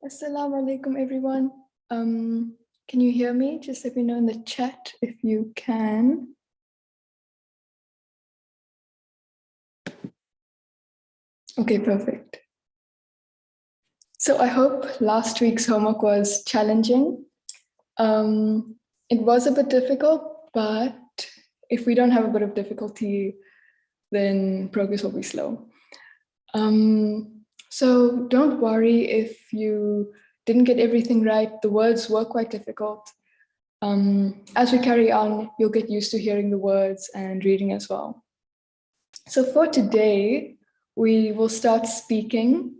Assalamu alaikum, everyone. Can you hear me? Just let me know in the chat if you can. Okay, perfect. So I hope last week's homework was challenging. It was a bit difficult, but if we don't have a bit of difficulty, then progress will be slow. So don't worry if you didn't get everything right. The words were quite difficult. As we carry on, you'll get used to hearing the words and reading as well. So for today, we will start speaking.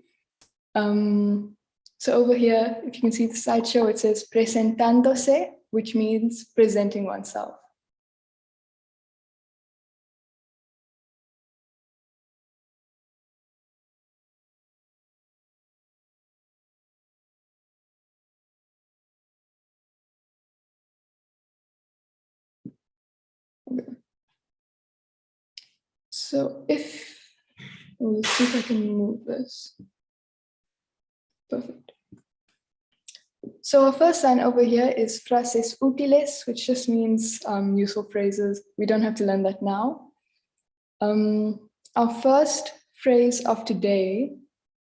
So over here, if you can see the slideshow, it says presentándose, which means presenting oneself. Okay. So we'll see if I can move this. Perfect. So our first line over here is frases útiles, which just means useful phrases. We don't have to learn that now. Our first phrase of today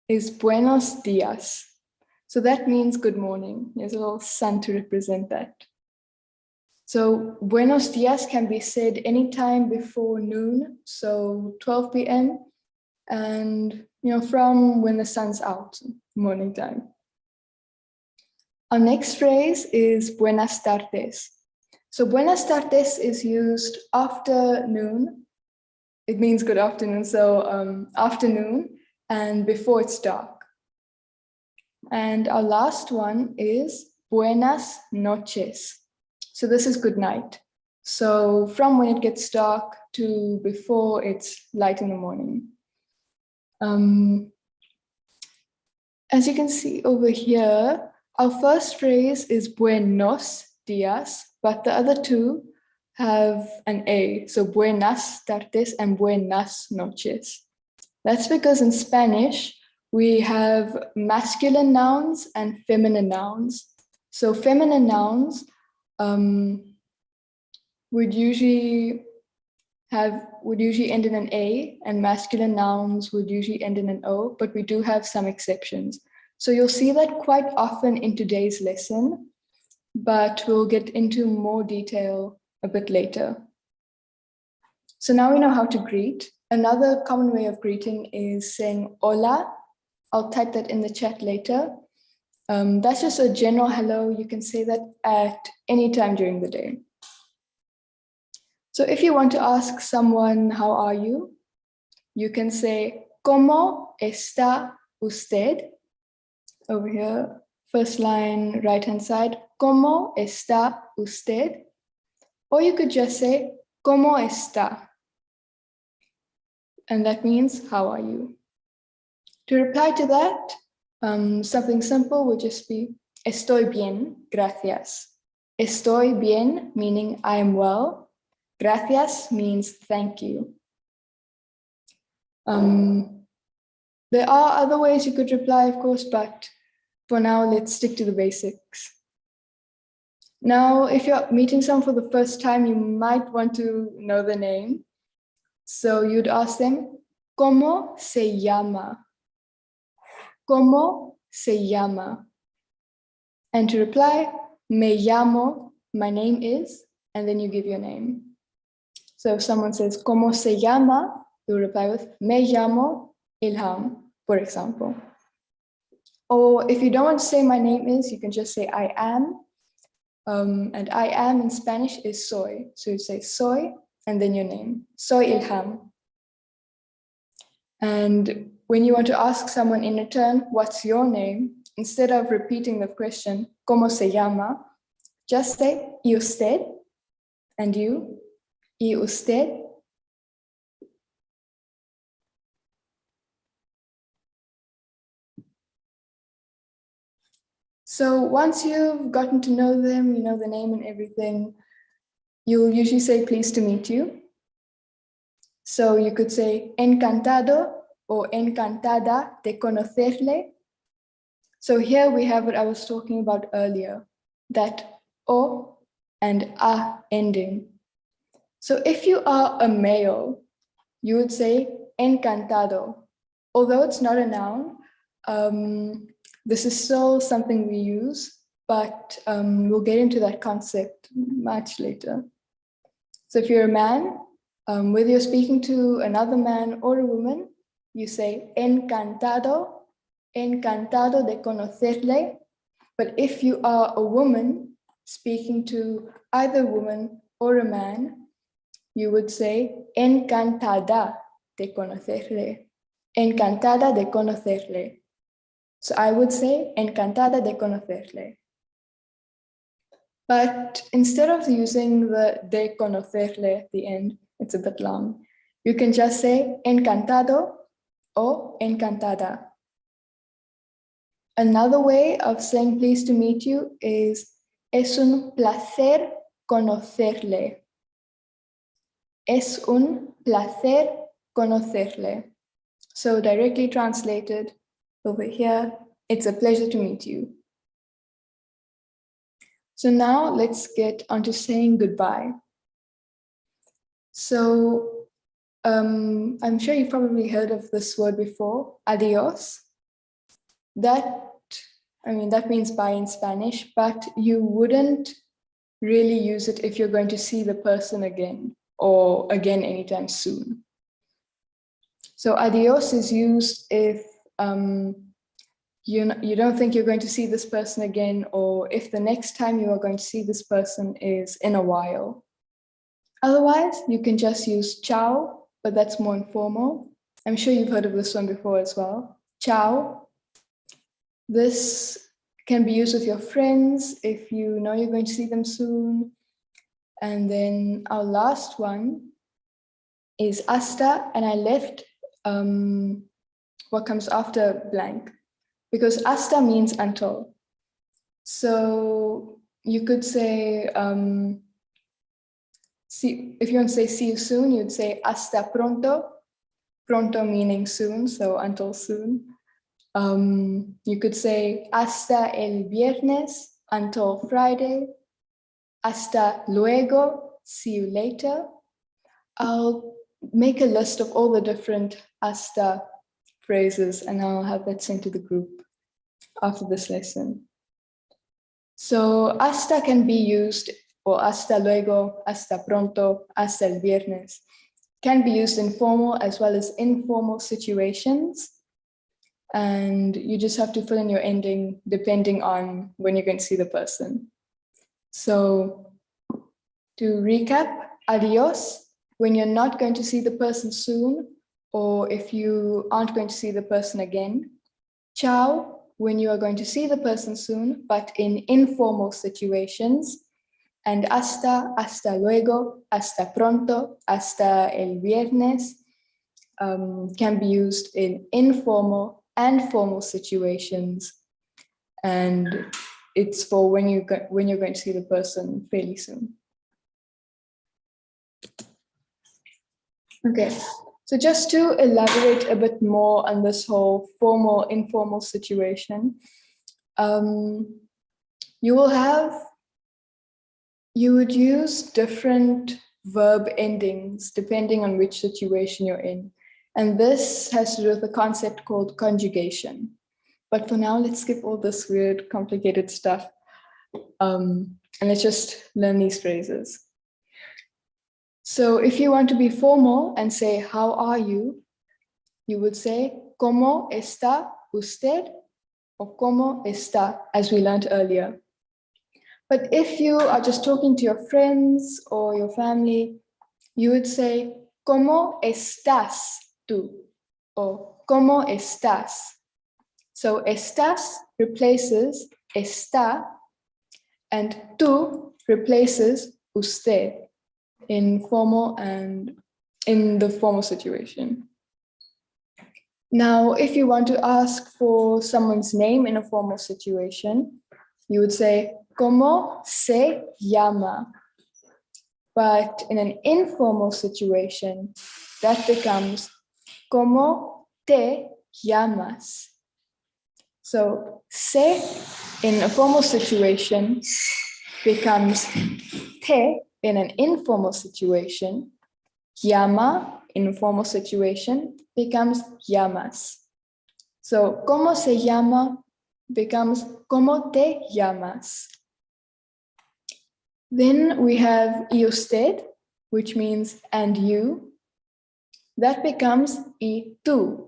is Buenos Dias. So that means good morning. There's a little sun to represent that. So Buenos Dias can be said anytime before noon, so 12 p.m. and from when the sun's out, morning time. Our next phrase is Buenas Tardes. So Buenas Tardes is used after noon. It means good afternoon, so afternoon and before it's dark. And our last one is Buenas noches. So this is good night. So from when it gets dark to before it's light in the morning. As you can see over here, our first phrase is Buenos Dias, but the other two have an A, so Buenas Tardes and Buenas Noches. That's because in Spanish, we have masculine nouns and feminine nouns. So feminine nouns would usually end in an A, and masculine nouns would usually end in an O, but we do have some exceptions. So you'll see that quite often in today's lesson, but we'll get into more detail a bit later. So now we know how to greet. Another common way of greeting is saying hola. I'll type that in the chat later. That's just a general hello. You can say that at any time during the day. So if you want to ask someone, how are you? You can say, ¿Cómo está usted? Over here, first line, right-hand side, ¿Cómo está usted? Or you could just say, ¿Cómo está? And that means, how are you? To reply to that, something simple would just be, Estoy bien, gracias. Estoy bien, meaning I am well. Gracias means thank you. There are other ways you could reply, of course, but for now, let's stick to the basics. Now, if you're meeting someone for the first time, you might want to know the name. So you'd ask them, ¿Cómo se llama? ¿Cómo se llama? And to reply, me llamo, my name is, and then you give your name. So if someone says, ¿Cómo se llama? You reply with, me llamo Ilham, for example. Or if you don't want to say my name is, you can just say I am. And I am in Spanish is soy. So you say soy, and then your name. Soy Ilham. And when you want to ask someone in return, what's your name? Instead of repeating the question, ¿Cómo se llama? Just say, ¿y usted? And you? ¿Y usted? So once you've gotten to know them, you know the name and everything, you'll usually say, pleased to meet you. So you could say, encantado or encantada de conocerle. So here we have what I was talking about earlier, that o and a ending. So if you are a male, you would say encantado. Although it's not a noun, this is still something we use, but we'll get into that concept much later. So if you're a man, whether you're speaking to another man or a woman, you say encantado, encantado de conocerle. But if you are a woman speaking to either a woman or a man, you would say encantada de conocerle. Encantada de conocerle. So I would say encantada de conocerle. But instead of using the de conocerle at the end, it's a bit long, you can just say encantado o encantada. Another way of saying pleased to meet you is es un placer conocerle. Es un placer conocerle. So directly translated over here, it's a pleasure to meet you. So now let's get onto saying goodbye. So I'm sure you've probably heard of this word before, adios. That means bye in Spanish, but you wouldn't really use it if you're going to see the person again or again anytime soon. So adios is used if you don't think you're going to see this person again, or if the next time you are going to see this person is in a while. Otherwise, you can just use ciao, but that's more informal. I'm sure you've heard of this one before as well. Ciao. This can be used with your friends if you know you're going to see them soon. And then our last one is hasta, and I left what comes after blank, because hasta means until. So you could say, if you want to say see you soon, you'd say hasta pronto, pronto meaning soon, so until soon. You could say hasta el viernes, until Friday, hasta luego, see you later. I'll make a list of all the different hasta phrases and I'll have that sent to the group after this lesson. So hasta can be used, or hasta luego, hasta pronto, hasta el viernes, can be used in formal as well as informal situations. And you just have to fill in your ending depending on when you're going to see the person. So to recap, adios, when you're not going to see the person soon, or if you aren't going to see the person again. Ciao, when you are going to see the person soon, but in informal situations. And hasta luego, hasta pronto, hasta el viernes can be used in informal and formal situations. And it's for when you're going to see the person fairly soon. Okay, so just to elaborate a bit more on this whole formal, informal situation, you would use different verb endings depending on which situation you're in. And this has to do with a concept called conjugation. But for now, let's skip all this weird, complicated stuff. And let's just learn these phrases. So if you want to be formal and say, how are you? You would say, ¿Cómo está usted? Or ¿Cómo está? As we learned earlier. But if you are just talking to your friends or your family, you would say, ¿Cómo estás tú? Or ¿Cómo estás? So estás replaces está, and tú replaces usted in formal and in the formal situation. Now, if you want to ask for someone's name in a formal situation, you would say, ¿Cómo se llama? But in an informal situation, that becomes, ¿Cómo te llamas? So se in a formal situation becomes te in an informal situation. Llama in a formal situation becomes llamas. So ¿cómo se llama becomes ¿cómo te llamas? Then we have y usted, which means and you. That becomes y tú.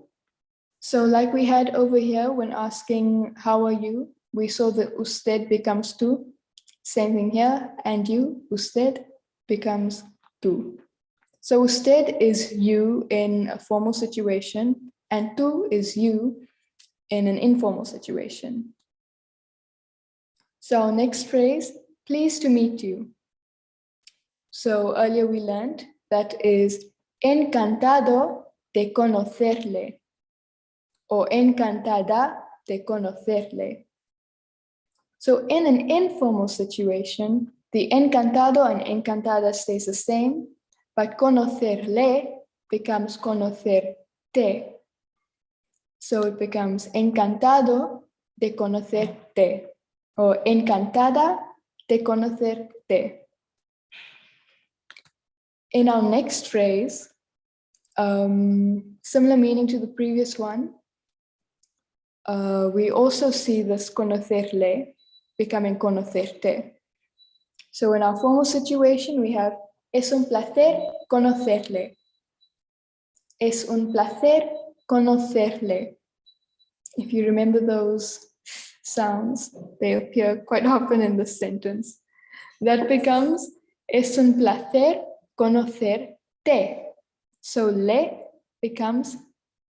So like we had over here when asking how are you, we saw that usted becomes tú. Same thing here, and you, usted, becomes tú. So usted is you in a formal situation, and tú is you in an informal situation. So next phrase, pleased to meet you. So earlier we learned that is encantado de conocerle o encantada de conocerle. So in an informal situation, the encantado and encantada stays the same, but conocerle becomes conocerte. So it becomes encantado de conocerte or encantada de conocerte. In our next phrase, similar meaning to the previous one, we also see this conocerle becoming conocerte. So in our formal situation, we have es un placer conocerle. Es un placer conocerle. If you remember those sounds, they appear quite often in this sentence. That becomes es un placer conocerte. So le becomes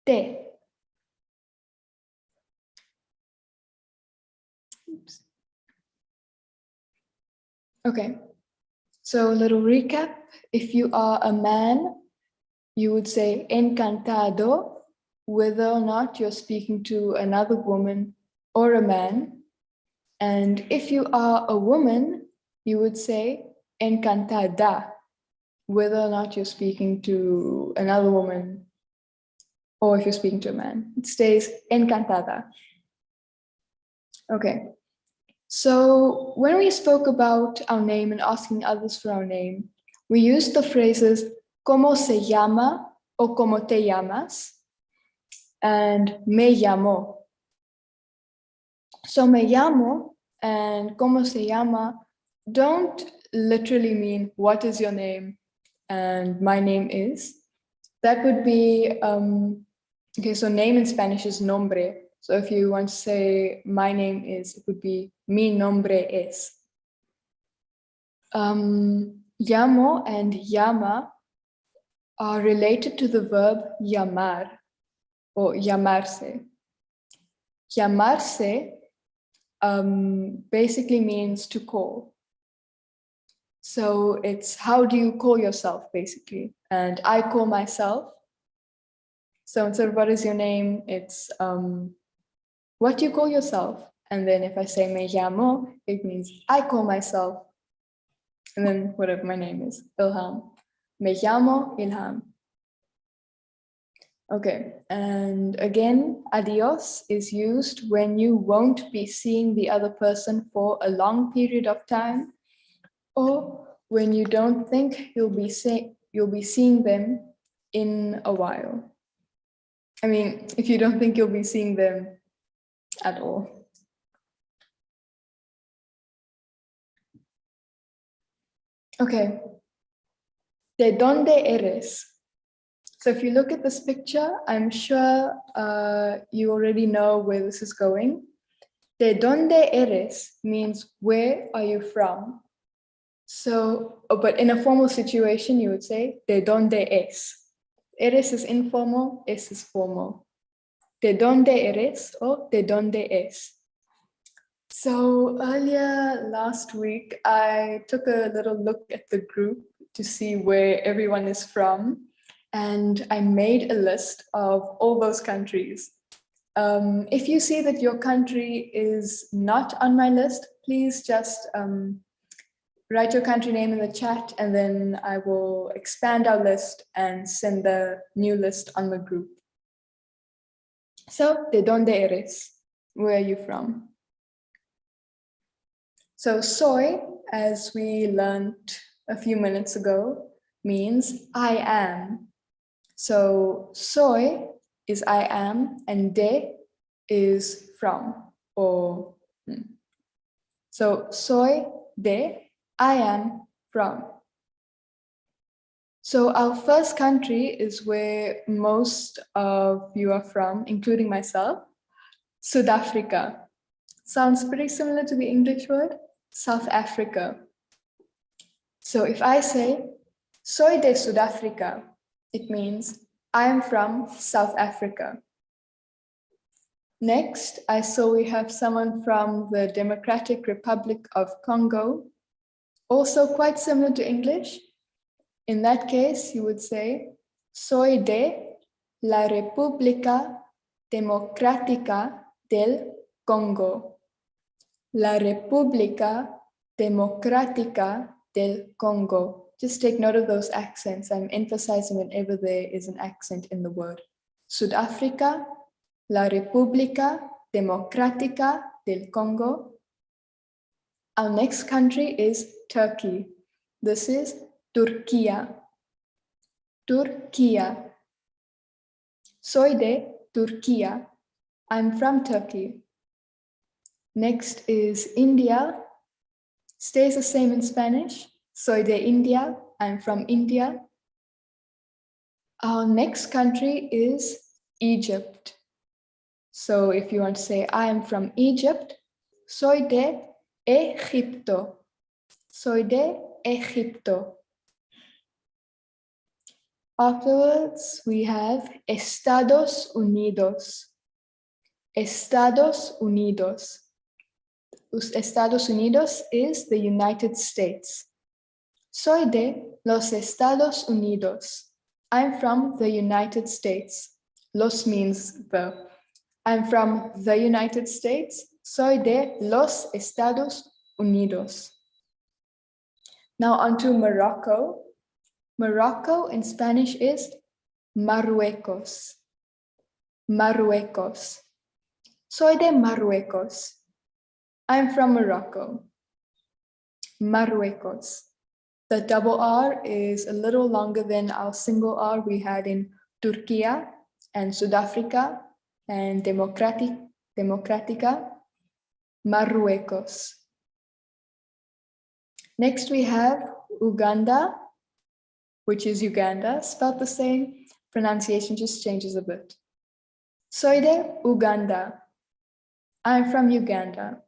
te. Oops. Okay, so a little recap. If you are a man, you would say encantado, whether or not you're speaking to another woman or a man. And if you are a woman, you would say encantada, whether or not you're speaking to another woman or if you're speaking to a man. It stays encantada. Okay. So when we spoke about our name and asking others for our name, we used the phrases ¿cómo se llama? O ¿cómo te llamas? And me llamo. So me llamo and ¿cómo se llama? Don't literally mean what is your name and my name is. That would be, okay, so name in Spanish is nombre. So if you want to say my name is, it would be mi nombre es. Llamo and llama are related to the verb llamar or llamarse. Llamarse basically means to call. So it's how do you call yourself, basically. And I call myself. So instead of what is your name, it's what do you call yourself? And then if I say me llamo, it means I call myself. And then whatever my name is, Ilham. Me llamo Ilham. Okay, and again, adios is used when you won't be seeing the other person for a long period of time, or when you don't think you'll be seeing them in a while. I mean, if you don't think you'll be seeing them at all. Okay, ¿de dónde eres? So if you look at this picture, I'm sure you already know where this is going. ¿De dónde eres means where are you from? So, but in a formal situation, you would say ¿de dónde es? Eres is informal, es is formal. ¿De dónde eres or ¿de dónde es? So earlier last week, I took a little look at the group to see where everyone is from, and I made a list of all those countries. If you see that your country is not on my list, please just write your country name in the chat, and then I will expand our list and send the new list on the group. So, ¿de dónde eres? where are you from? So soy, as we learned a few minutes ago, means I am. So soy is I am, and de is from, or so soy de, I am from. So our first country is where most of you are from, including myself, South Africa. Sounds pretty similar to the English word, South Africa. So if I say, soy de Sudáfrica, it means I am from South Africa. Next, I saw we have someone from the Democratic Republic of Congo, also quite similar to English. In that case, you would say, soy de la República Democrática del Congo. La República Democrática del Congo. Just take note of those accents. I'm emphasizing whenever there is an accent in the word. Sudáfrica, la República Democrática del Congo. Our next country is Turkey. This is Turquía. Turquía. Soy de Turquía. I'm from Turkey. Next is India. Stays the same in Spanish. Soy de India. I'm from India. Our next country is Egypt. So if you want to say I am from Egypt, soy de Egipto. Soy de Egipto. Afterwards, we have Estados Unidos. Estados Unidos. Estados Unidos is the United States. Soy de los Estados Unidos. I'm from the United States. Los means the. I'm from the United States. Soy de los Estados Unidos. Now on to Morocco. Morocco in Spanish is Marruecos. Marruecos. Soy de Marruecos. I'm from Morocco. Marruecos. The double R is a little longer than our single R we had in Turquía and South Africa and Democrática. Marruecos. Next we have Uganda, which is Uganda, spelled the same, pronunciation just changes a bit. Soy de Uganda. I'm from Uganda.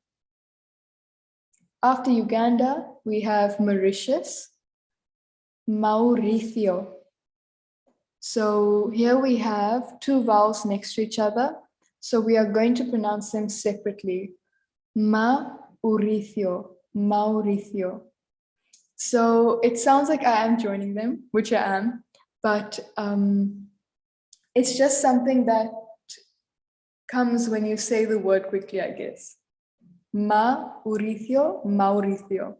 After Uganda, we have Mauritius, Mauricio. So here we have two vowels next to each other. So we are going to pronounce them separately. Mauricio, Mauricio. So it sounds like I am joining them, which I am, but it's just something that comes when you say the word quickly, I guess. Mauricio, Mauricio.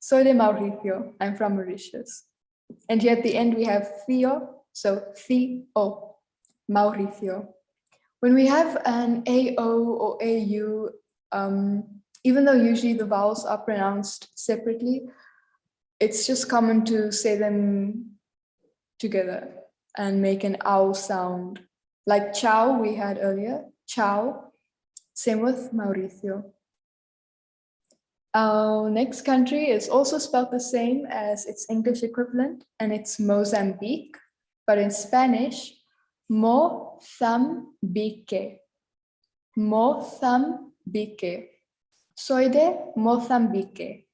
Soy de Mauricio, I'm from Mauritius. And here at the end we have Theo, so Theo, Mauricio. When we have an AO or AU, even though usually the vowels are pronounced separately, it's just common to say them together and make an ow sound. Like ciao we had earlier, ciao. Same with Mauricio. Our next country is also spelled the same as its English equivalent, and it's Mozambique, but in Spanish, Mozambique. Mozambique. Soy de Mozambique.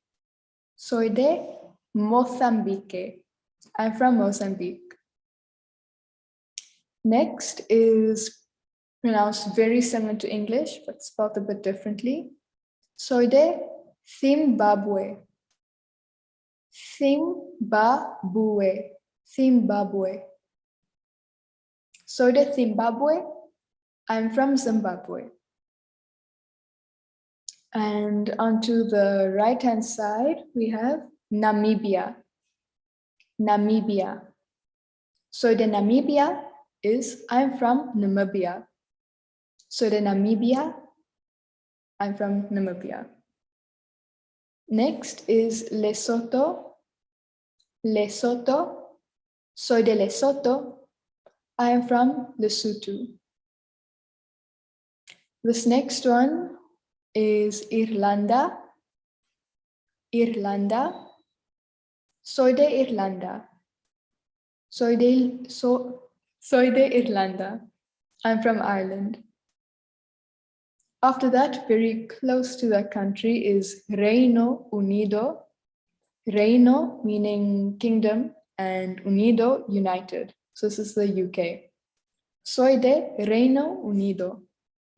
Soy de Mozambique. I'm from Mozambique. Next is pronounced very similar to English, but spelled a bit differently. Soy de Zimbabwe. Zimbabwe. Zimbabwe. Soy de Zimbabwe. I'm from Zimbabwe. And onto the right-hand side, we have Namibia. Namibia. Soy de Namibia is I'm from Namibia. Soy de Namibia. I'm from Namibia. Next is Lesotho. Lesotho. Soy de Lesotho. I am from Lesotho. This next one is Irlanda. Irlanda. Soy de Irlanda. Soy de Irlanda. I'm from Ireland. After that, very close to that country is Reino Unido. Reino meaning kingdom and Unido, united. So this is the UK. Soy de Reino Unido.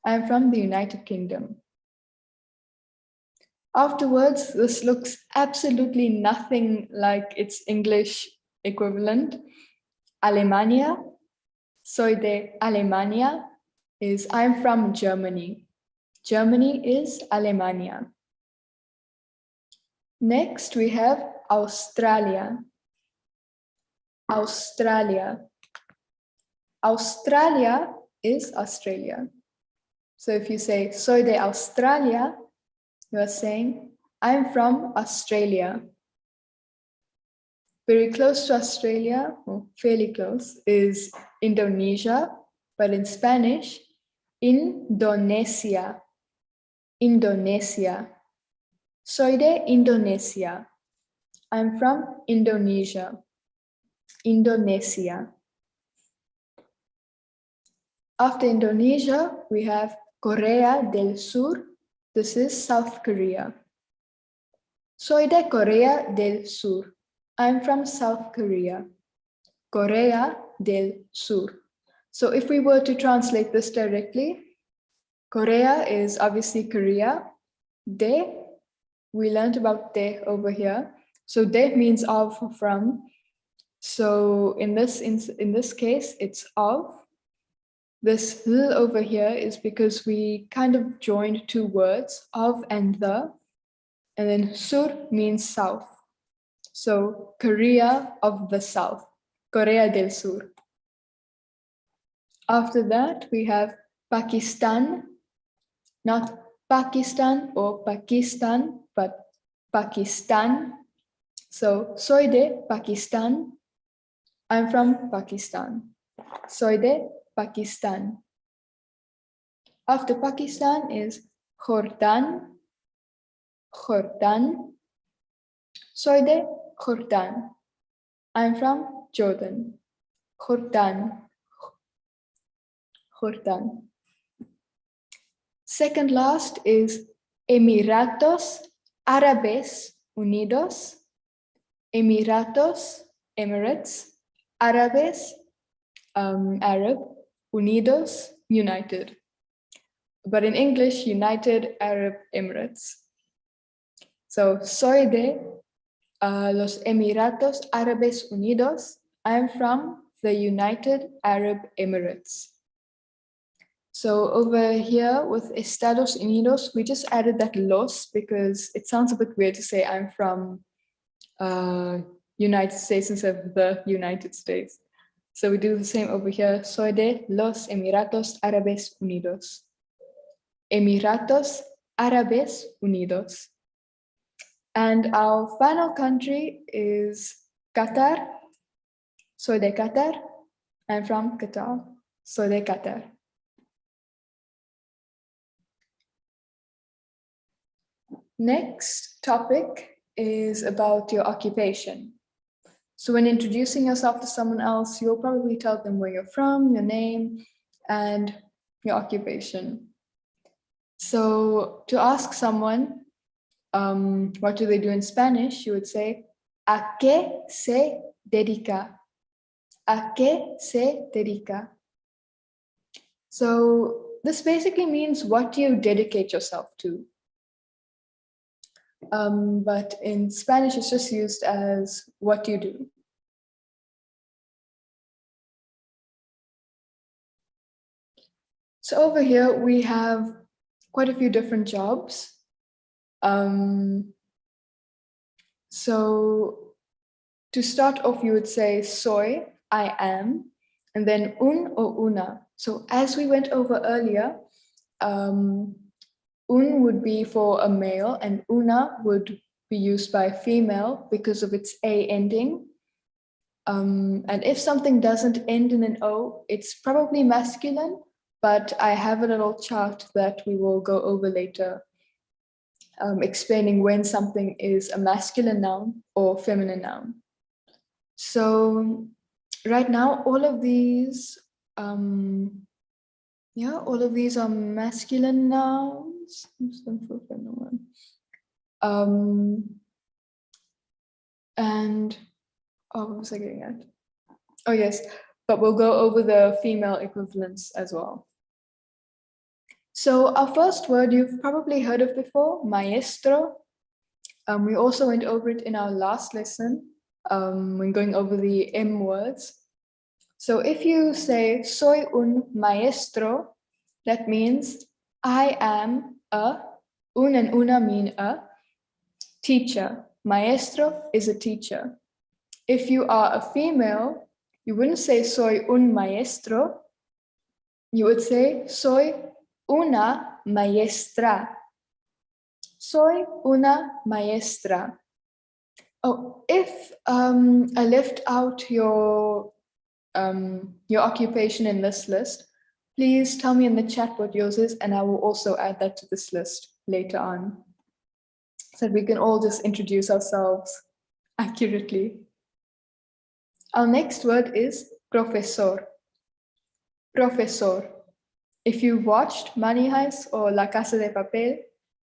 I'm from the United Kingdom. Afterwards, this looks absolutely nothing like its English equivalent. Alemania. Soy de Alemania is I'm from Germany. Germany is Alemania. Next, we have Australia. Australia. Australia is Australia. So if you say, soy de Australia, you are saying, I'm from Australia. Very close to Australia, or fairly close, is Indonesia, but in Spanish, Indonesia. Indonesia. Soy de Indonesia. I'm from Indonesia. Indonesia. After Indonesia, we have Corea del Sur. This is South Korea. Soy de Corea del Sur. I'm from South Korea. Corea del Sur. So if we were to translate this directly, Korea is obviously Korea. De, we learned about de over here. So de means of, from. So in this case, it's of. This l over here is because we kind of joined two words, of and the, and then sur means south. So Korea of the South, Corea del Sur. After that, we have Pakistan, not Pakistan or Pakistan, but Pakistan. So soy de Pakistan. I'm from Pakistan. Soy de Pakistan. After Pakistan is Jordan. Jordan. Soy de Jordan. I'm from Jordan. Jordan. Jordan. Second last is Emiratos Árabes Unidos. Emiratos, Emirates. Árabes, Arab. Unidos, united. But in English, United Arab Emirates. So, soy de los Emiratos Árabes Unidos. I'm from the United Arab Emirates. So over here with Estados Unidos, we just added that los because it sounds a bit weird to say I'm from United States instead of the United States. So we do the same over here. Soy de los Emiratos Árabes Unidos. Emiratos Árabes Unidos. And our final country is Qatar. Soy de Qatar. I'm from Qatar. Soy de Qatar. Next topic is about your occupation. So when introducing yourself to someone else, you'll probably tell them where you're from, your name, and your occupation. So to ask someone, what do they do in Spanish? You would say, ¿a qué se dedica? ¿A qué se dedica? So this basically means what do you dedicate yourself to? But in Spanish, it's just used as what do you do? So over here, we have quite a few different jobs. So to start off, you would say soy, I am, and then un or una. So as we went over earlier, Un would be for a male and una would be used by female because of its A ending. And if something doesn't end in an O, it's probably masculine, but I have a little chart that we will go over later, explaining when something is a masculine noun or feminine noun. So right now, all of these are masculine nouns. And what was I getting at? Oh yes, but we'll go over the female equivalents as well. So our first word you've probably heard of before, maestro. We also went over it in our last lesson when going over the M words. So if you say soy un maestro, that means I am a, un and una mean a, teacher. Maestro is a teacher. If you are a female, you wouldn't say soy un maestro. You would say soy una maestra. Soy una maestra. Oh, if I left out your occupation in this list, please tell me in the chat what yours is, and I will also add that to this list later on, so that we can all just introduce ourselves accurately. Our next word is profesor. Profesor. If you watched Money Heist or La Casa de Papel,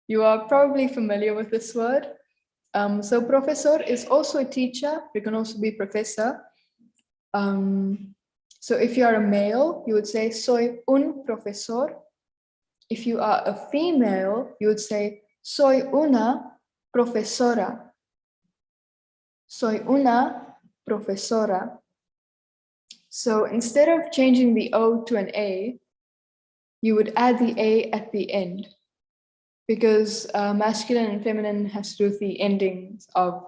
you are probably familiar with this word. So profesor is also a teacher. You can also be professor. So if you are a male, you would say soy un profesor. If you are a female, you would say soy una profesora. Soy una profesora. So instead of changing the O to an A, you would add the A at the end, because masculine and feminine has to do with the endings of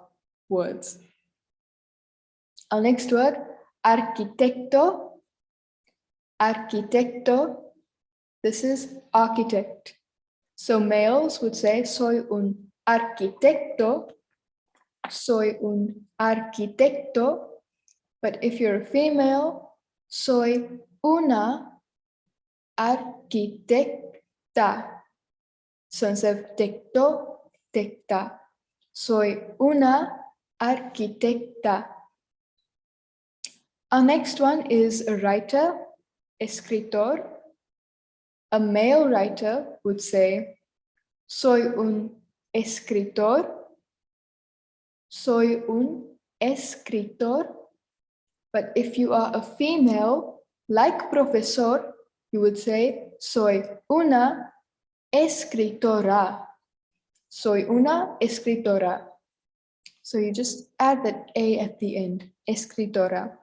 words. Our next word, arquitecto. Arquitecto. This is architect. So males would say soy un arquitecto. Soy un arquitecto. But if you're a female, soy una arquitecta. So instead of tecto, tecta. Soy una arquitecta. Our next one is a writer, escritor. A male writer would say, soy un escritor. Soy un escritor. But if you are a female, like profesor, you would say, soy una escritora. Soy una escritora. So you just add that A at the end, escritora.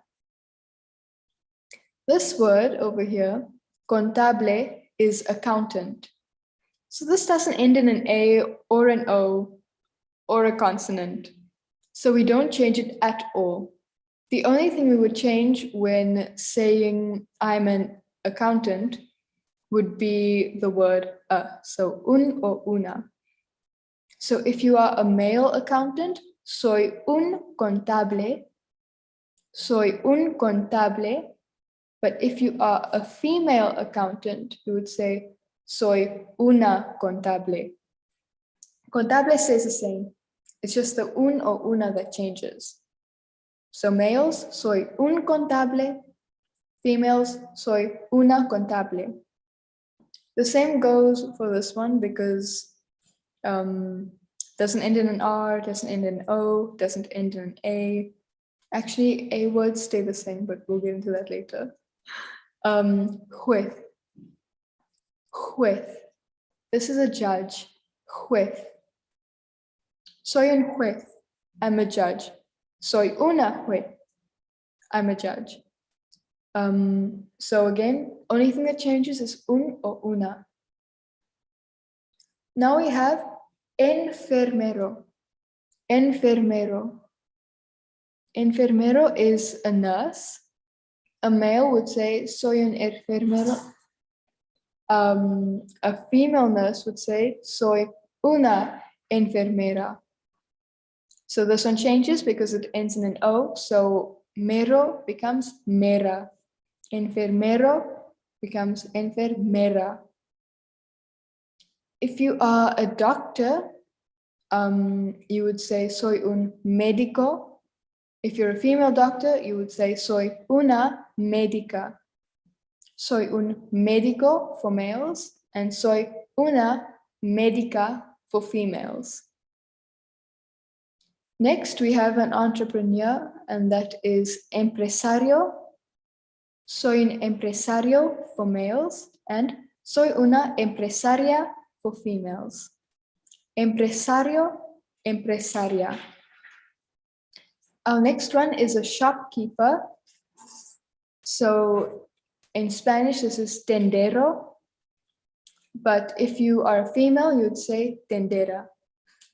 This word over here, contable, is accountant. So this doesn't end in an A or an O or a consonant. So we don't change it at all. The only thing we would change when saying I'm an accountant would be the word a, so un or una. So if you are a male accountant, soy un contable. Soy un contable. But if you are a female accountant, you would say soy una contable. Contable stays the same. It's just the un or una that changes. So males, soy un contable. Females, soy una contable. The same goes for this one because doesn't end in an R, doesn't end in an O, doesn't end in an A. Actually, A words stay the same, but we'll get into that later. Juez. Juez. This is a judge. Juez. Soy un juez. I'm a judge. Soy una juez. I'm a judge. So again, only thing that changes is un or una. Now we have enfermero. Enfermero. Enfermero is a nurse. A male would say soy un enfermero. A female nurse would say, soy una enfermera. So this one changes because it ends in an O. So mero becomes mera. Enfermero becomes enfermera. If you are a doctor, you would say soy un médico. If you're a female doctor, you would say soy una médica. Soy un médico for males and soy una médica for females. Next, we have an entrepreneur, and that is empresario. Soy un empresario for males and soy una empresaria for females. Empresario, empresaria. Our next one is a shopkeeper. So in Spanish, this is tendero. But if you are a female, you'd say tendera.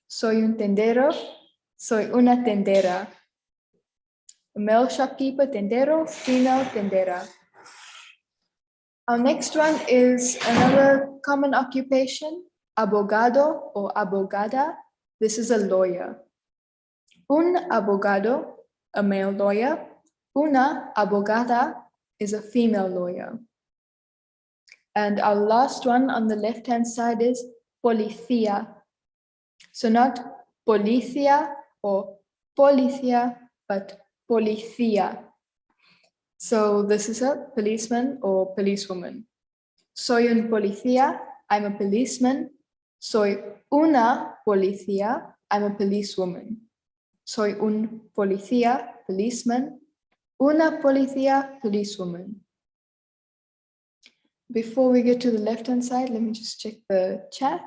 Soy un tendero, soy una tendera. A male shopkeeper, tendero, female, tendera. Our next one is another common occupation, abogado or abogada. This is a lawyer. Un abogado, a male lawyer. Una abogada is a female lawyer. And our last one on the left-hand side is policía. So not policia or policia, but policía. So this is a policeman or policewoman. Soy un policía, I'm a policeman. Soy una policía, I'm a policewoman. Soy un policía, policeman. Una policía, policewoman. Before we get to the left-hand side, let me just check the chat.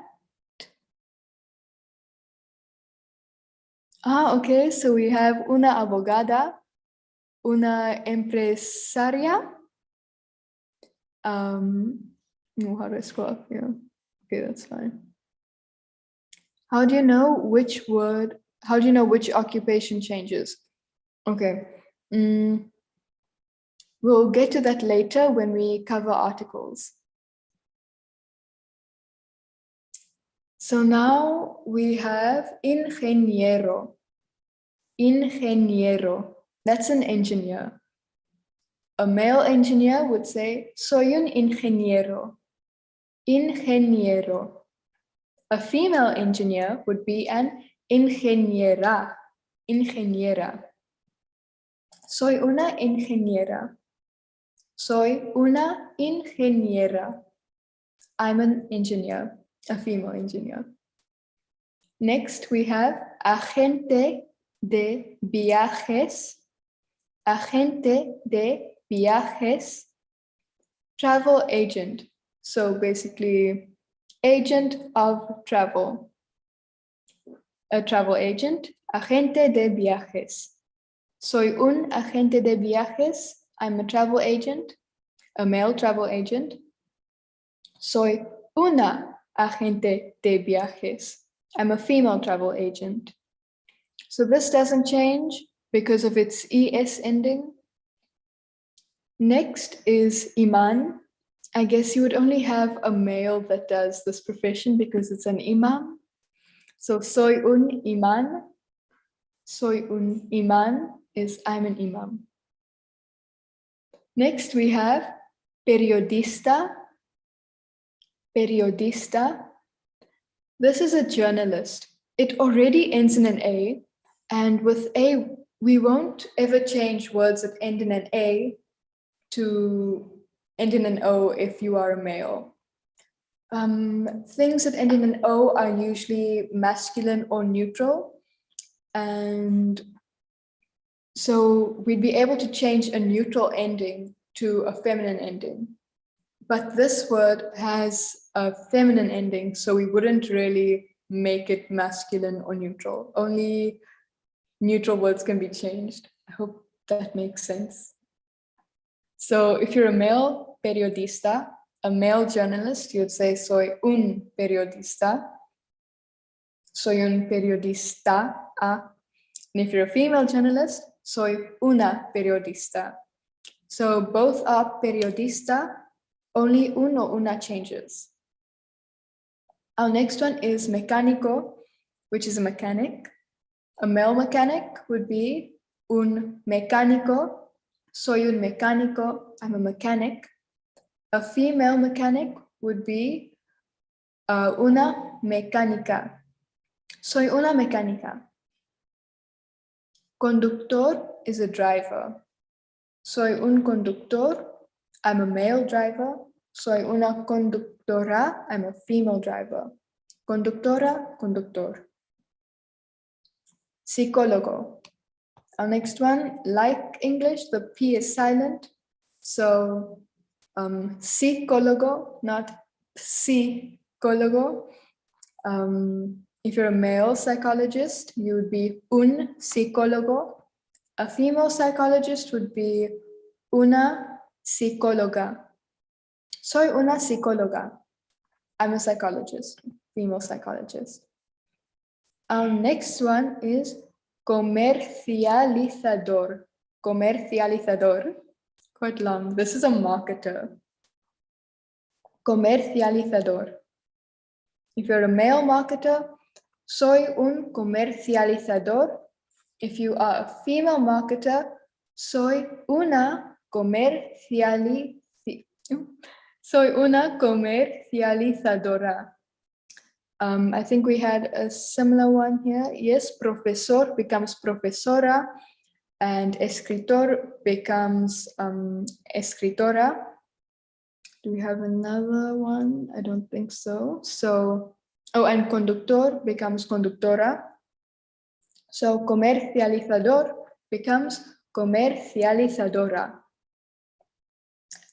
Okay, so we have una abogada, una empresaria. No, how do I scroll up here? Okay, that's fine. How do you know which occupation changes? Okay. We'll get to that later when we cover articles. So now we have ingeniero. Ingeniero, that's an engineer. A male engineer would say, soy un ingeniero. Ingeniero. A female engineer would be an ingeniera. Ingeniera. Soy una ingeniera. Soy una ingeniera. I'm an engineer, a female engineer. Next, we have agente de viajes. Agente de viajes. Travel agent. So basically, agent of travel. A travel agent. Agente de viajes. Soy un agente de viajes. I'm a travel agent, a male travel agent. Soy una agente de viajes. I'm a female travel agent. So this doesn't change because of its ES ending. Next is imam. I guess you would only have a male that does this profession because it's an imam. So soy un imam. Soy un imam is I'm an imam. Next, we have periodista. Periodista. This is a journalist. It already ends in an A, and with A, we won't ever change words that end in an A to end in an O if you are a male. Things that end in an O are usually masculine or neutral, and so we'd be able to change a neutral ending to a feminine ending. But this word has a feminine ending, so we wouldn't really make it masculine or neutral. Only neutral words can be changed. I hope that makes sense. So if you're a male periodista, a male journalist, you'd say soy un periodista. Soy un periodista. And if you're a female journalist, soy una periodista. So both are periodista, Only un or una changes. Our next one is mecánico, which is a mechanic. A male mechanic would be un mecánico. Soy un mecánico, I'm a mechanic. A female mechanic would be una mecánica. Soy una mecánica. Conductor is a driver. Soy un conductor, I'm a male driver. Soy una conductora, I'm a female driver. Conductora, conductor. Psicólogo. Our next one, like English, the P is silent. So psicólogo, not psicólogo. If you're a male psychologist, you would be un psicólogo. A female psychologist would be una psicóloga. Soy una psicóloga. I'm a psychologist, female psychologist. Our next one is comercializador. Comercializador. Quite long. This is a marketer. Comercializador. If you're a male marketer, soy un comercializador. If you are a female marketer, soy una comercializadora. I think we had a similar one here. Yes, profesor becomes profesora and escritor becomes escritora. Do we have another one? I don't think so. And conductor becomes conductora. So comercializador becomes comercializadora,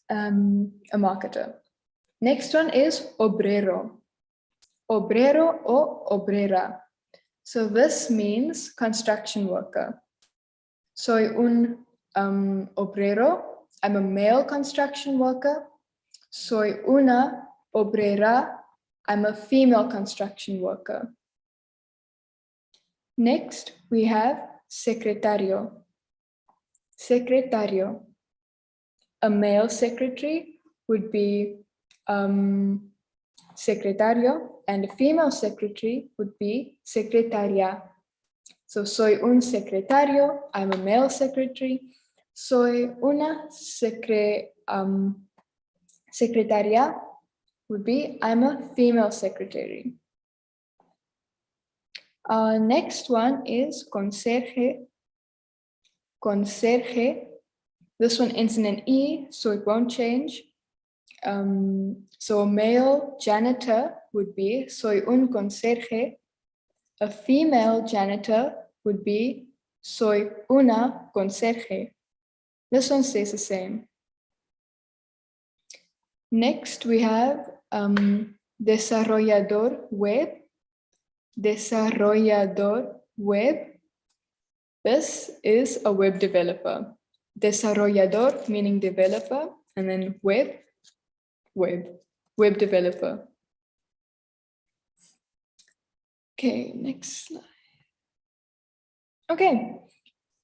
a marketer. Next one is obrero. Obrero o obrera. So this means construction worker. Soy un obrero. I'm a male construction worker. Soy una obrera. I'm a female construction worker. Next, we have secretario. Secretario. A male secretary would be secretario, and a female secretary would be secretaria. So soy un secretario, I'm a male secretary. Soy una secretaria would be I'm a female secretary. Next one is conseje. Conseje. This one ends in an E, so it won't change. So a male janitor would be soy un conserje. A female janitor would be soy una conserje. This one stays the same. Next, we have desarrollador web. Desarrollador web. This is a web developer. Desarrollador meaning developer, and then web developer. Okay, next slide. Okay,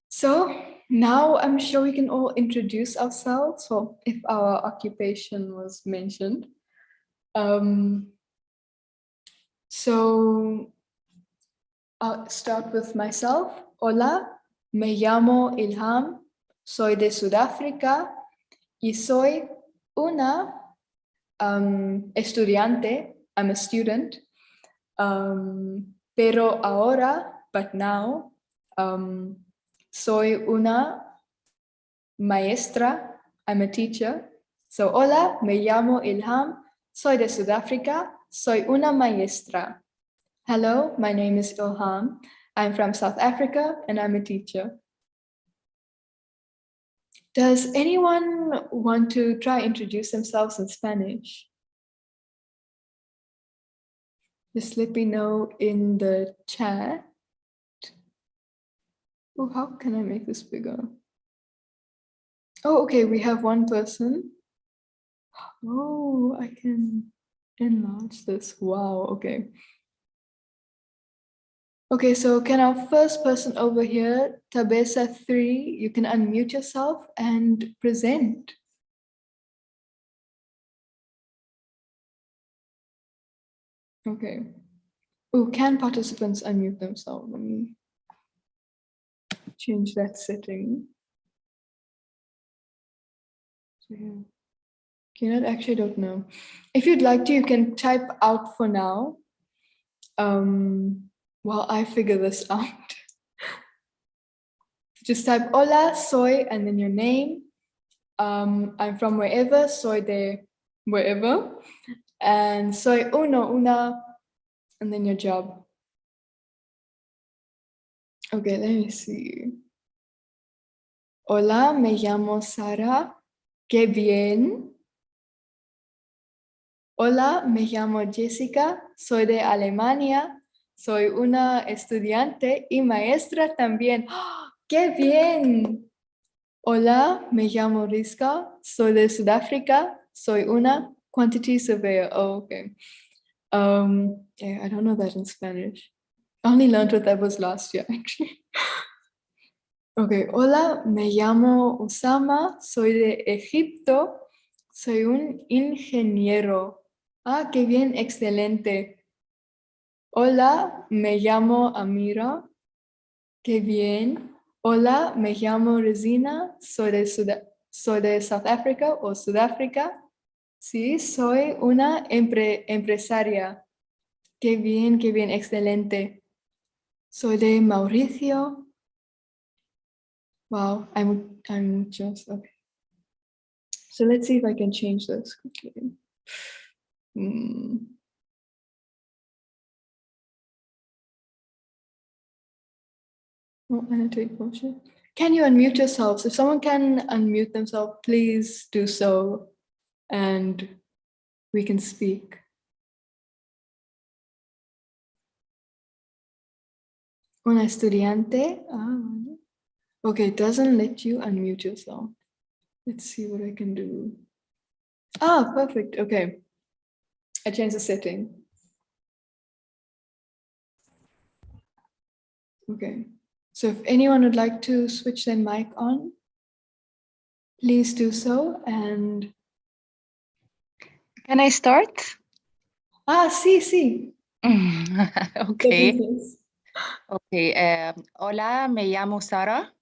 so now I'm sure we can all introduce ourselves, or if our occupation was mentioned. So I'll start with myself. Hola, me llamo Ilham, soy de Sudáfrica y soy una estudiante. I'm a student. Pero ahora, but now, soy una maestra. I'm a teacher. So, hola, me llamo Ilham, soy de Sudáfrica, soy una maestra. Hello, my name is Ilham. I'm from South Africa and I'm a teacher. Does anyone want to try introduce themselves in Spanish? Just let me know in the chat. Oh, how can I make this bigger? Oh, okay, we have one person. Oh, I can enlarge this. Wow, okay. Okay, so can our first person over here, Tabesa 3, you can unmute yourself and present. Okay. Oh, can participants unmute themselves? Let me change that setting. So, yeah. Okay, actually, I don't know. If you'd like to, you can type out for now while I figure this out. Just type hola, soy, and then your name. I'm from wherever, soy de wherever. And soy una, and then your job. Okay, let me see. Hola, me llamo Sara. Qué bien. Hola, me llamo Jessica. Soy de Alemania. Soy una estudiante y maestra también. ¡Oh, qué bien! Hola, me llamo Rizka. Soy de Sudáfrica. Soy una quantity surveyor. Oh, okay. Yeah, I don't know that in Spanish. I only learned what that was last year, actually. Okay, hola, me llamo Usama, soy de Egipto, soy un ingeniero. Ah, qué bien, excelente. Hola, me llamo Amira, qué bien. Hola, me llamo Resina, soy de South Africa o Sudáfrica. Sí, soy una empresaria. Qué bien, excelente. Soy de Mauricio. Wow, I'm just okay. So let's see if I can change this quickly. Oh, annotate motion. Can you unmute yourselves? If someone can unmute themselves, please do so, and we can speak. Una estudiante. Okay, it doesn't let you unmute yourself. Let's see what I can do. Ah, perfect. Okay. I changed the setting. Okay. So if anyone would like to switch their mic on, please do so. And can I start? Sí. Okay. Okay. Hola, me llamo Sara.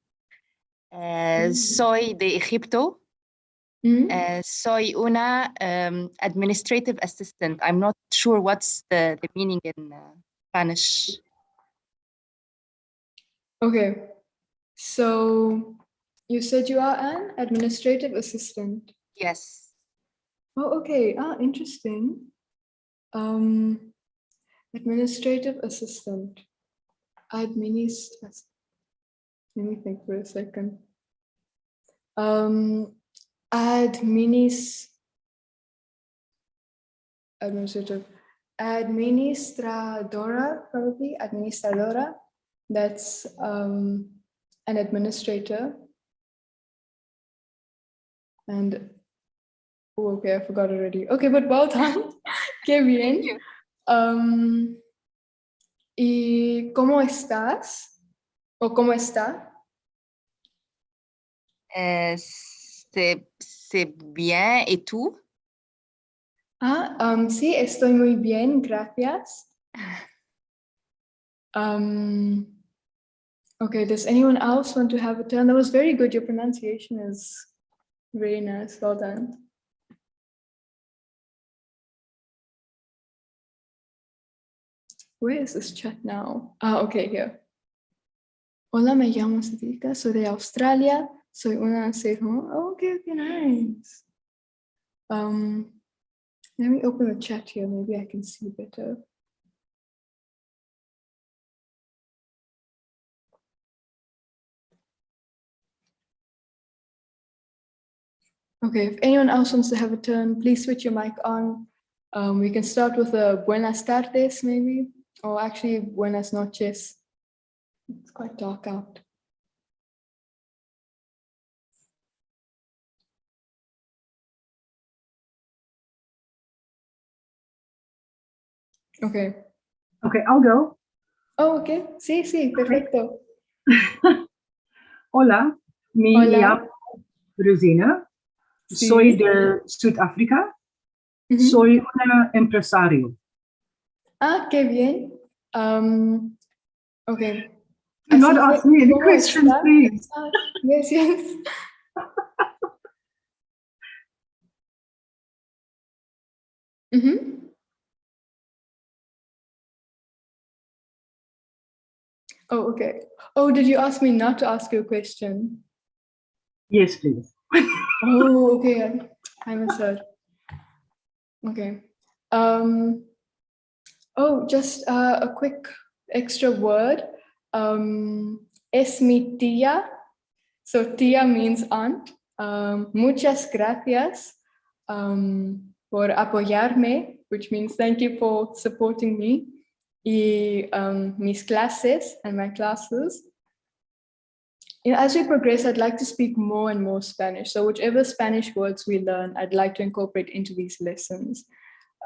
Soy de Egipto. Soy una administrative assistant. I'm not sure what's the meaning in Spanish. Okay. So you said you are an administrative assistant. Yes. Oh, okay. Interesting. Administrative assistant. Let me think for a second. Administradora, probably administradora. That's an administrator. And oh, okay, I forgot already. Okay, but well done. Qué bien. ¿Y cómo estás? ¿O cómo está? C'est bien. Et tú? Sí, estoy muy bien, gracias. Okay, does anyone else want to have a turn? That was very good. Your pronunciation is very nice. Well done. Where is this chat now? Okay, here. Hola, me llamo Cecilia, soy de Australia. Soy una Oh, okay, nice. Let me open the chat here. Maybe I can see better. Okay, if anyone else wants to have a turn, please switch your mic on. We can start with a Buenas Tardes, maybe, or actually Buenas Noches. It's quite dark out. Okay. Okay, I'll go. Oh, okay. Sí, perfecto. Hola, me llamo Rosina. Sí. Soy de Sudáfrica. Soy una empresario. Ah, qué bien. Okay. Do not Así que, ask me any ¿cómo questions, está? please. Yes, yes. Mm-hmm. Oh, okay. Oh, did you ask me not to ask you a question? Yes, please. Oh, okay. I misheard. Okay. Oh, just a quick extra word. Es mi tía. So tía means aunt. Muchas gracias por apoyarme, which means thank you for supporting me. Y mis clases and my classes. As we progress, I'd like to speak more and more Spanish. So whichever Spanish words we learn, I'd like to incorporate into these lessons.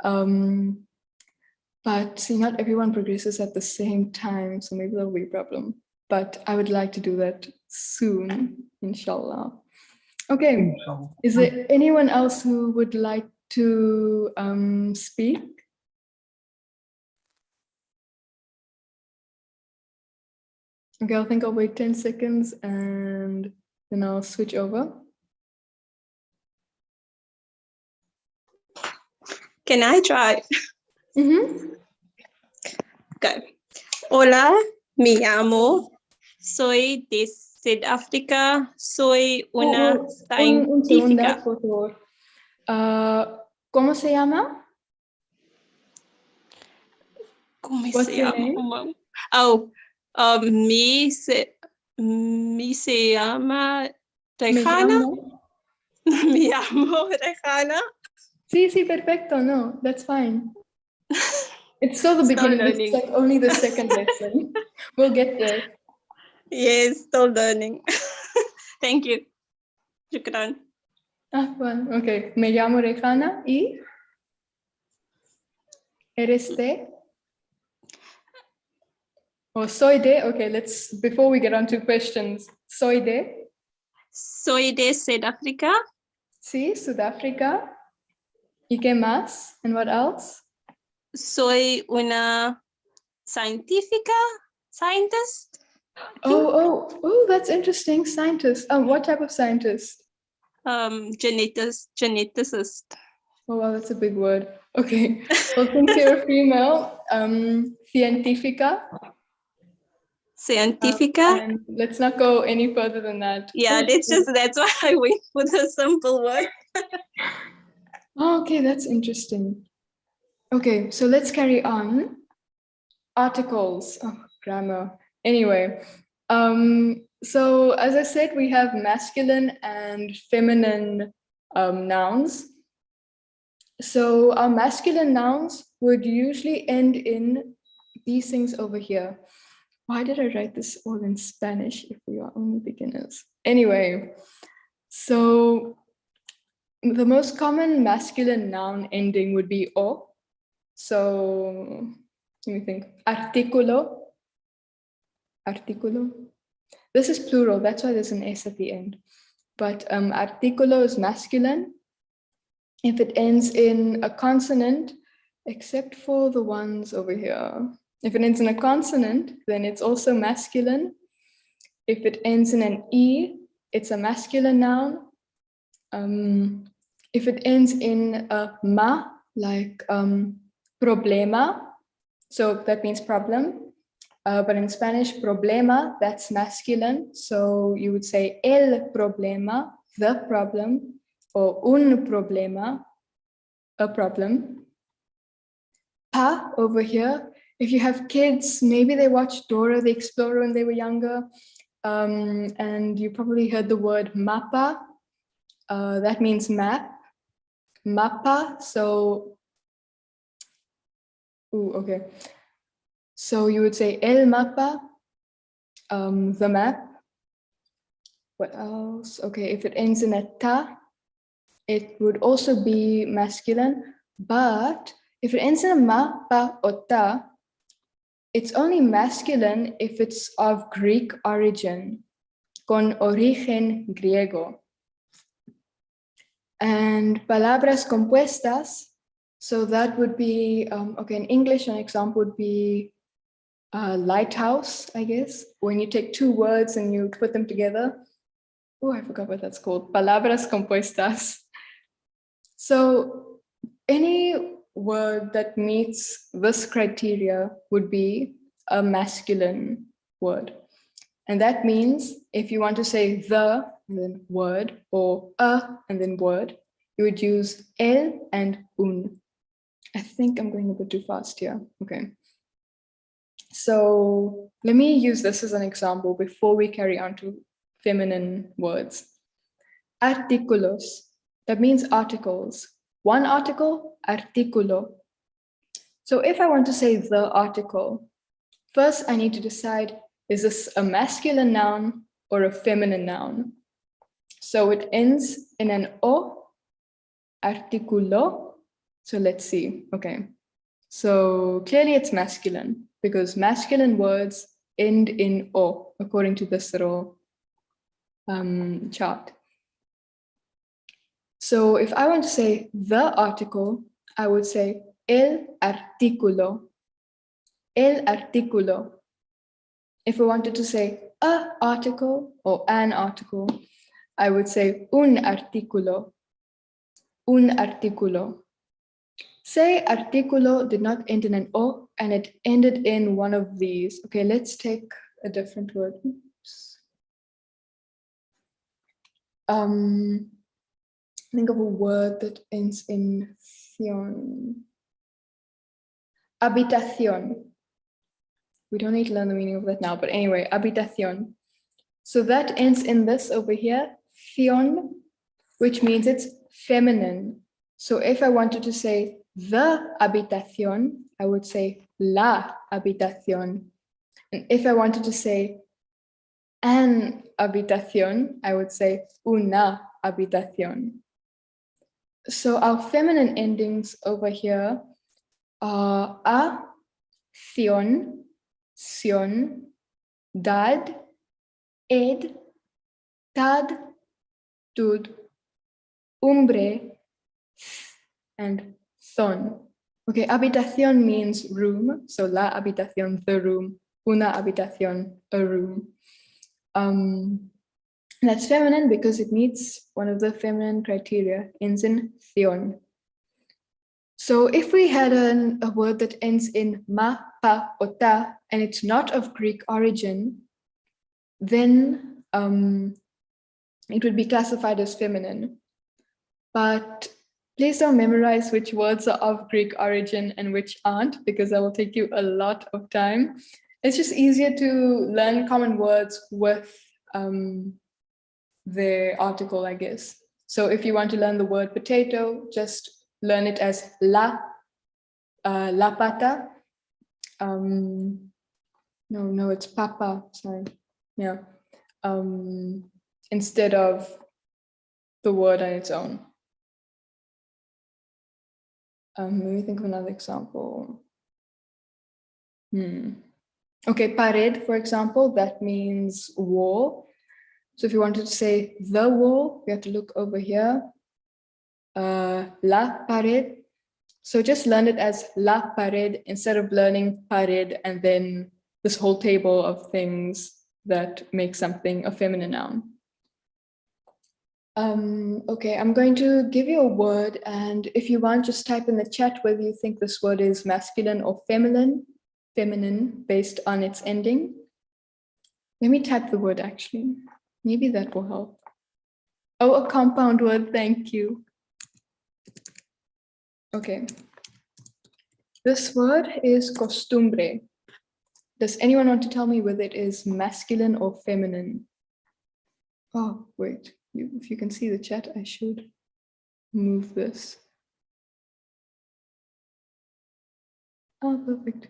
But see, not everyone progresses at the same time, so maybe that'll be a problem. But I would like to do that soon, inshallah. Okay, Inshallah. is there anyone else who would like to speak? Okay, I think I'll wait 10 seconds and then I'll switch over. Can I try? Mm-hmm. Okay. Hola, me llamo. Soy de Sudáfrica. Soy una Un segundo, científica. por favor. ¿Cómo se llama? ¿Cómo What's se your llama? name? Oh, me se llama Me Rejana. llamo. Me llamo Rejana. Sí, sí, perfecto. No, that's fine. It's still the Still beginning. This is learning. like only the second lesson. We'll get there. Yes, still learning. Thank you. Shukran. Ah, bueno, okay. Me llamo Rejana y eres de. Oh, soy de. Okay, let's, before we get on to questions, soy de. Soy de Sudáfrica. Sí, Sudáfrica. ¿Y qué más? And what else? Soy una científica, scientist. Oh, that's interesting. Scientist. What type of scientist? Geneticist. Oh, wow, that's a big word. Okay. Well, since you're a female, científica. Científica. And let's not go any further than that. Yeah, that's why I went for the simple word. Oh, okay, that's interesting. Okay, so let's carry on. Articles, grammar. Anyway, so as I said, we have masculine and feminine nouns. So our masculine nouns would usually end in these things over here. Why did I write this all in Spanish if we are only beginners? Anyway, so the most common masculine noun ending would be o. So let me think. Artículo. Artículo. This is plural, that's why there's an S at the end. But artículo is masculine. If it ends in a consonant, except for the ones over here. If it ends in a consonant, then it's also masculine. If it ends in an E, it's a masculine noun. If it ends in a ma, like problema, so that means problem. But in Spanish, problema, that's masculine. So you would say el problema, the problem, or un problema, a problem. Pa over here, if you have kids, maybe they watched Dora the Explorer when they were younger, and you probably heard the word mapa. That means map. Mapa, so, okay. So you would say el mapa, the map. What else? Okay, if it ends in a ta, it would also be masculine, but if it ends in a ma, pa, or ta, it's only masculine if it's of Greek origin, con origen griego. And palabras compuestas, So that would be, okay, in English, an example would be lighthouse, I guess. When you take two words and you put them together. Oh, I forgot what that's called. Palabras compuestas. So any word that meets this criteria would be a masculine word. And that means if you want to say the and then word, or a and then word, you would use el and un. I think I'm going a bit too fast here. Okay. So let me use this as an example before we carry on to feminine words. Artículos, that means articles. One article, artículo. So if I want to say the article, first I need to decide, is this a masculine noun or a feminine noun? So it ends in an O, artículo. So let's see, okay. So clearly it's masculine because masculine words end in O according to this little chart. So if I want to say the article, I would say el artículo. El artículo. If I wanted to say a article or an article, I would say un artículo. Un artículo. Say artículo did not end in an O and it ended in one of these. Okay, let's take a different word. Oops. Think of a word that ends in ción. Habitación. We don't need to learn the meaning of that now, but anyway, habitación. So that ends in this over here, ción, which means it's feminine. So if I wanted to say the habitación, I would say la habitación. And if I wanted to say an habitación, I would say una habitación. So our feminine endings over here are a, ción, ción, dad, ed, tad, tud, umbre, and son. Okay, habitación means room. So la habitación, the room. Una habitación, a room. That's feminine because it meets one of the feminine criteria, ends in ción. So if we had a word that ends in ma, pa, or ta, and it's not of Greek origin, then it would be classified as feminine. But please don't memorize which words are of Greek origin and which aren't, because that will take you a lot of time. It's just easier to learn common words with the article, I guess. So if you want to learn the word potato, just learn it as la pata. No, it's papa, sorry. Yeah. Instead of the word on its own. Let me think of another example. Okay, pared, for example, that means wall. So if you wanted to say the wall, you have to look over here. La pared. So just learn it as la pared instead of learning pared and then this whole table of things that make something a feminine noun. Okay, I'm going to give you a word, and if you want, just type in the chat whether you think this word is masculine or feminine based on its ending. Let me type the word actually. Maybe that will help. Oh, a compound word, thank you. Okay. This word is costumbre. Does anyone want to tell me whether it is masculine or feminine? Oh, wait. If you can see the chat, I should move this. Oh, perfect.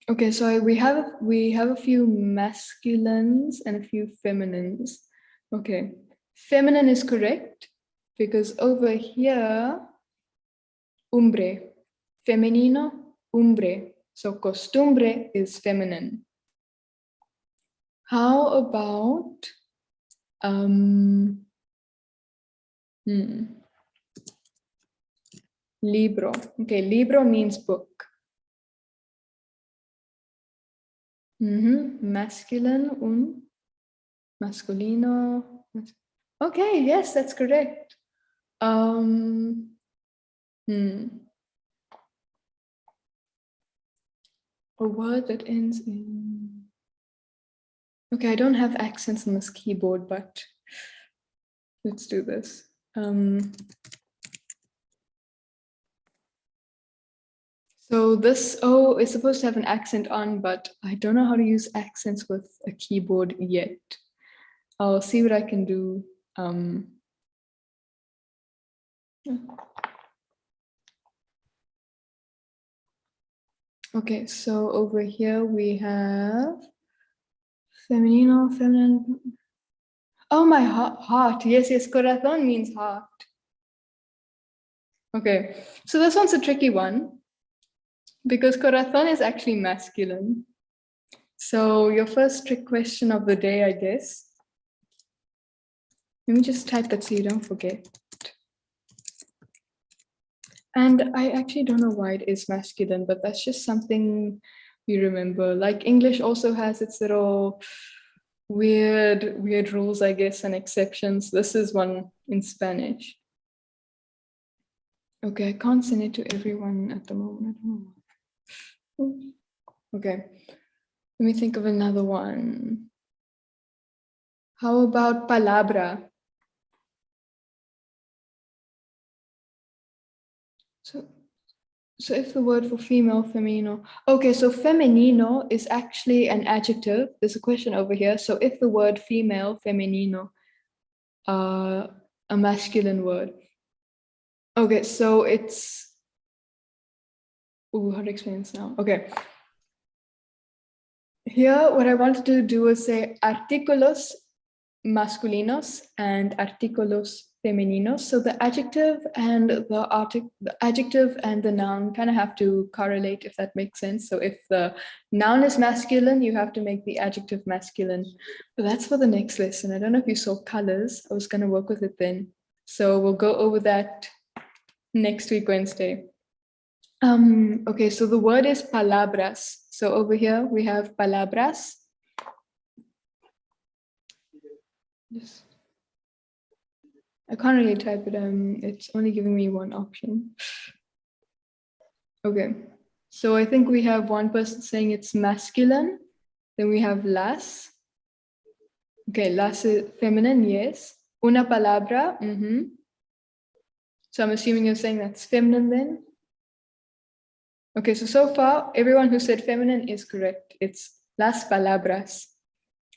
Okay, so we have a few masculines and a few feminines. Okay, feminine is correct because over here, umbre, femenino, umbre. So costumbre is feminine. How about Libro. Okay, libro means book. Masculine, masculino. Okay, yes, that's correct. A word that ends in. Okay, I don't have accents on this keyboard, but let's do this. So this O is supposed to have an accent on, but I don't know how to use accents with a keyboard yet. I'll see what I can do. Okay, so over here we have femenino, feminine. Oh, my heart. Yes, corazón means heart. Okay, so this one's a tricky one because corazón is actually masculine. So your first trick question of the day, I guess. Let me just type that so you don't forget. And I actually don't know why it is masculine, but that's just something you remember. Like English also has its little weird rules, I guess, and exceptions. This is one in Spanish. Okay, I can't send it to everyone at the moment. I don't know. Okay, let me think of another one. How about palabra? So if the word for female, femenino. Okay, so femenino is actually an adjective. There's a question over here. So if the word female, femenino, a masculine word. Okay, so it's, how to explain this now? Okay. Here, what I wanted to do is say artículos masculinos and artículos femeninos. So the adjective and the adjective and the noun kind of have to correlate, if that makes sense. So if the noun is masculine, you have to make the adjective masculine. But that's for the next lesson. I don't know if you saw colors. I was going to work with it then. So we'll go over that next week, Wednesday. Okay, so the word is palabras. So over here we have palabras. Yes. I can't really type it. It's only giving me one option. Okay, so I think we have one person saying it's masculine. Then we have las. Okay, las is feminine, yes. Una palabra. So I'm assuming you're saying that's feminine then. Okay, so far, everyone who said feminine is correct. It's las palabras,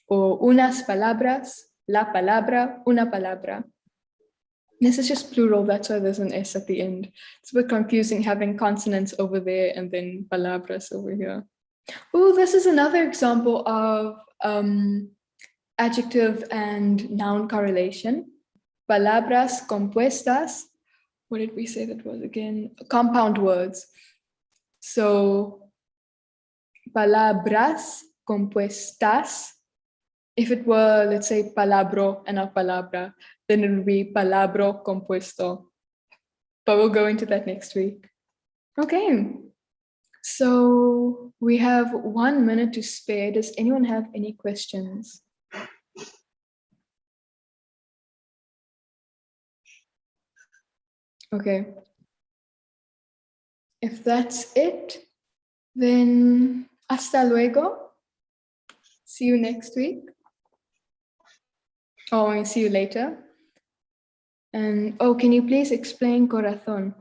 or unas palabras, la palabra, una palabra. This is just plural, that's why there's an S at the end. It's a bit confusing having consonants over there and then palabras over here. Oh, this is another example of adjective and noun correlation. Palabras compuestas. What did we say that was again? Compound words. So, palabras compuestas. If it were, let's say, palabro and a palabra, then it would be palabro compuesto. But we'll go into that next week. Okay, so we have 1 minute to spare. Does anyone have any questions? Okay. If that's it, then hasta luego. See you next week. Oh, I'll see you later. And can you please explain corazón?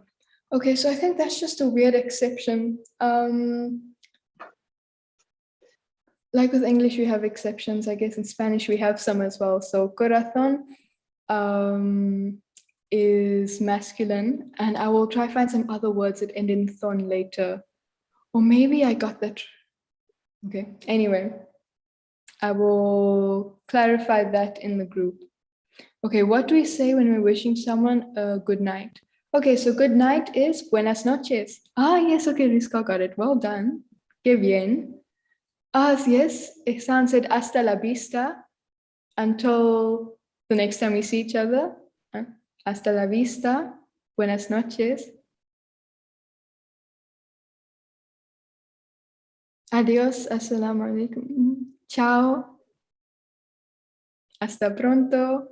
Okay, so I think that's just a weird exception. Like with English, we have exceptions. I guess in Spanish we have some as well. So corazón is masculine, and I will try find some other words that end in thon later. Or maybe I got that. Okay, anyway, I will clarify that in the group. Okay, what do we say when we're wishing someone a good night? Okay, so good night is buenas noches. Yes, okay, Rizka got it. Well done. Que bien. Yes, Ihsan said hasta la vista. Until the next time we see each other. Hasta la vista. Buenas noches. Adios, assalamu alaikum. Ciao. Hasta pronto.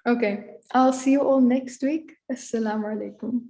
Okay, I'll see you all next week. Assalamu alaikum.